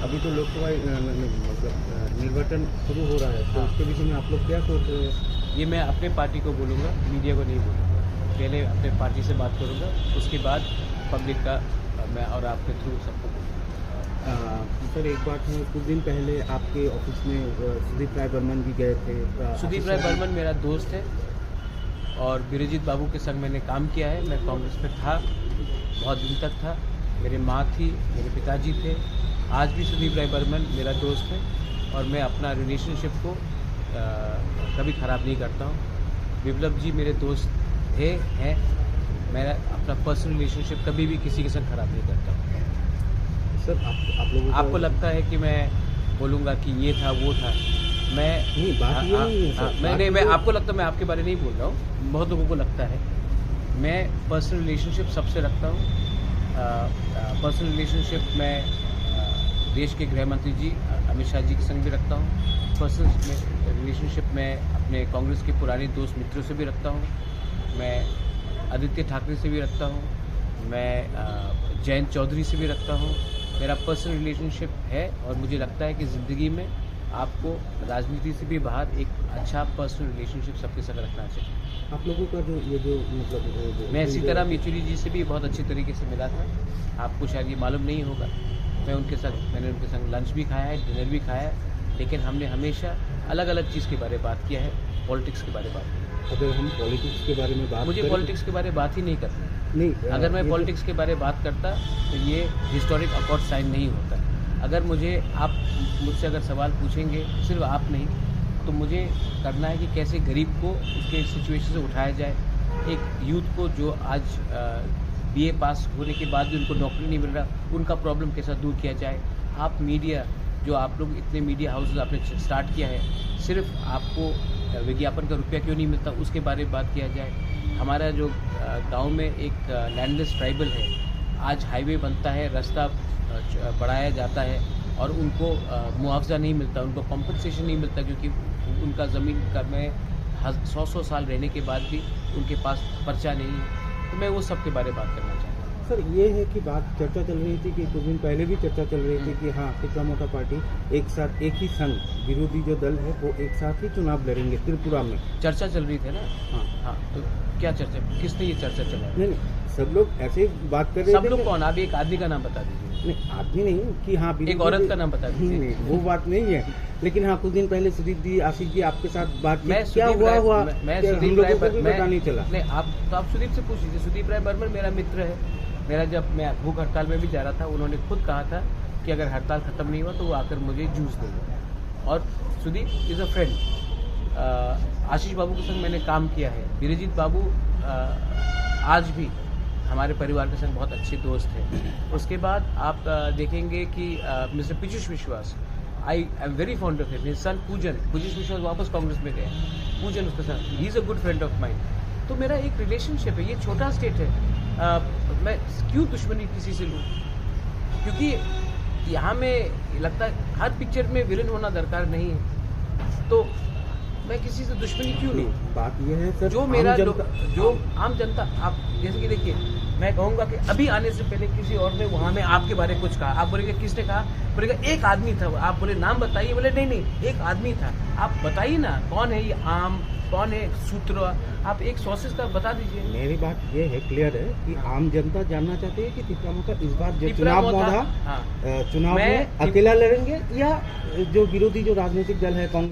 अभी तो लोकसभा मतलब निर्वाचन शुरू हो रहा है, तो उसके विषय में आप लोग क्या सोच रहे हैं? ये मैं अपने पार्टी को बोलूँगा, मीडिया को नहीं बोलूँगा। पहले अपने पार्टी से बात करूँगा, उसके बाद पब्लिक का मैं और आपके थ्रू सबको बोलूँगा। सर एक बात है, कुछ दिन पहले आपके ऑफिस में सुदीप राय बर्मन भी गए थे। सुदीप राय बर्मन मेरा दोस्त है और बीरजीत बाबू के संग मैंने काम किया है। मैं कांग्रेस में था, बहुत दिन तक था। मेरे माँ थी, मेरे पिताजी थे। आज भी सुदीप राय बर्मन मेरा दोस्त है और मैं अपना रिलेशनशिप को कभी ख़राब नहीं करता हूँ। विप्लव जी मेरे दोस्त थे, हैं। मेरा अपना पर्सनल रिलेशनशिप कभी भी किसी के संग ख़राब नहीं करता हूँ। सर आप लोगों आपको लगता है कि मैं बोलूँगा कि ये था वो था, मैं नहीं, बात ये नहीं है सर। मैं आपको लगता है मैं आपके बारे नहीं बोल रहा हूँ, बहुत लोगों को लगता है। मैं पर्सनल रिलेशनशिप सबसे रखता हूँ। पर्सनल रिलेशनशिप मैं देश के गृह मंत्री जी अमित शाह जी के संग भी रखता हूँ। पर्सनल रिलेशनशिप मैं अपने कांग्रेस के पुराने दोस्त मित्रों से भी रखता हूँ। मैं आदित्य ठाकरे से भी रखता हूँ। मैं जयंत चौधरी से भी रखता हूँ। मेरा पर्सनल रिलेशनशिप है और मुझे लगता है कि ज़िंदगी में आपको राजनीति से भी बाहर एक अच्छा पर्सनल रिलेशनशिप सबके साथ रखना चाहिए। आप लोगों का जो मतलब मैं सीताराम येचुरी जी से भी बहुत अच्छे तरीके से मिला था। आपको शायद ये मालूम नहीं होगा। मैंने उनके संग लंच भी खाया है, डिनर भी खाया है, लेकिन हमने हमेशा अलग अलग चीज़ के बारे में बात किया है, पॉलिटिक्स के बारे में बात किया। अगर हम पॉलिटिक्स के बारे में बात मुझे पॉलिटिक्स के बारे में बात ही नहीं करनी। नहीं, अगर मैं पॉलिटिक्स के बारे में बात करता तो ये हिस्टोरिक अकॉर्ड साइन नहीं होता। अगर आप मुझसे अगर सवाल पूछेंगे, सिर्फ आप नहीं, तो मुझे करना है कि कैसे गरीब को उसके सिचुएशन से उठाया जाए। एक यूथ को जो आज बीए पास होने के बाद भी उनको नौकरी नहीं मिल रहा, उनका प्रॉब्लम कैसा दूर किया जाए। आप मीडिया, जो आप लोग इतने मीडिया हाउसेज आपने स्टार्ट किया है, सिर्फ आपको विज्ञापन का रुपया क्यों नहीं मिलता, उसके बारे में बात किया जाए। हमारा जो गांव में एक लैंडलेस ट्राइबल है, आज हाईवे बनता है, रास्ता बढ़ाया जाता है और उनको मुआवजा नहीं मिलता, उनको कॉम्पनसेशन नहीं मिलता, क्योंकि उनका ज़मीन का में 100 साल रहने के बाद भी उनके पास पर्चा नहीं है। तो मैं वो सब के बारे में बात करना चाहता हूँ। सर ये है कि बात चर्चा चल रही थी कि कुछ दिन पहले भी चर्चा चल रही थी कि हाँ, पिछड़ा मोटा पार्टी एक साथ, एक ही संघ, विरोधी जो दल है वो एक साथ ही चुनाव लड़ेंगे त्रिपुरा में। चर्चा चल रही थी ना। हाँ, तो क्या चर्चा, किसने ये चर्चा चलाई? नहीं, सब लोग ऐसे बात कर रहे थे। सब लोग कौन? आप एक आदमी का नाम बता दीजिए। नहीं, आदमी नहीं कि हाँ, एक औरत का नाम बता दीजिए। नहीं, वो बात नहीं है। लेकिन हाँ, कुछ दिन पहले सुदीप जी, आशीष जी आपके साथ बात मैं क्या हुआ मैं सुदीप राय पता नहीं चला। नहीं, आप सुदीप से पूछ लीजिए। सुदीप राय बर्मन मेरा मित्र है। मेरा जब मैं भूख हड़ताल में भी जा रहा था, उन्होंने खुद कहा था कि अगर हड़ताल खत्म नहीं हुआ तो वो आकर मुझे जूस देंगे। और सुदीप इज़ अ फ्रेंड। आशीष बाबू के संग मैंने काम किया है। बीरजीत बाबू आज भी हमारे परिवार के संग बहुत अच्छे दोस्त हैं। उसके बाद आप देखेंगे कि mister Piyush Vishwas, I am very fond of him. His son Poojan Vishwas वापस कांग्रेस में गए। पूजन उसका सन, ही is a good friend of mind. तो मेरा एक रिलेशनशिप है। ये छोटा स्टेट है, मैं क्यों दुश्मनी किसी से लूँ? क्योंकि यहाँ में लगता है हर पिक्चर में विलन होना दरकार नहीं है, तो मैं किसी से दुश्मनी क्यों लूँ? बात ये है सर, जो आम जनता, आप जैसे कि देखिए, मैं कहूँगा कि अभी आने से पहले किसी और ने वहाँ में आपके बारे में कुछ कहा, आप बोलेंगे किसने कहा? बोलेगा एक आदमी था। आप बोले नाम बताइए, बोले नहीं एक आदमी था। आप बताइए ना कौन है ये आम, कौन है सूत्र, आप एक सोर्सेज का बता दीजिए। मेरी बात ये है, क्लियर है कि आम जनता जानना चाहती है कि तिपरा मोटा इस बार जो चुनाव में अकेला लड़ेंगे या जो विरोधी जो राजनीतिक दल है कांग्रेस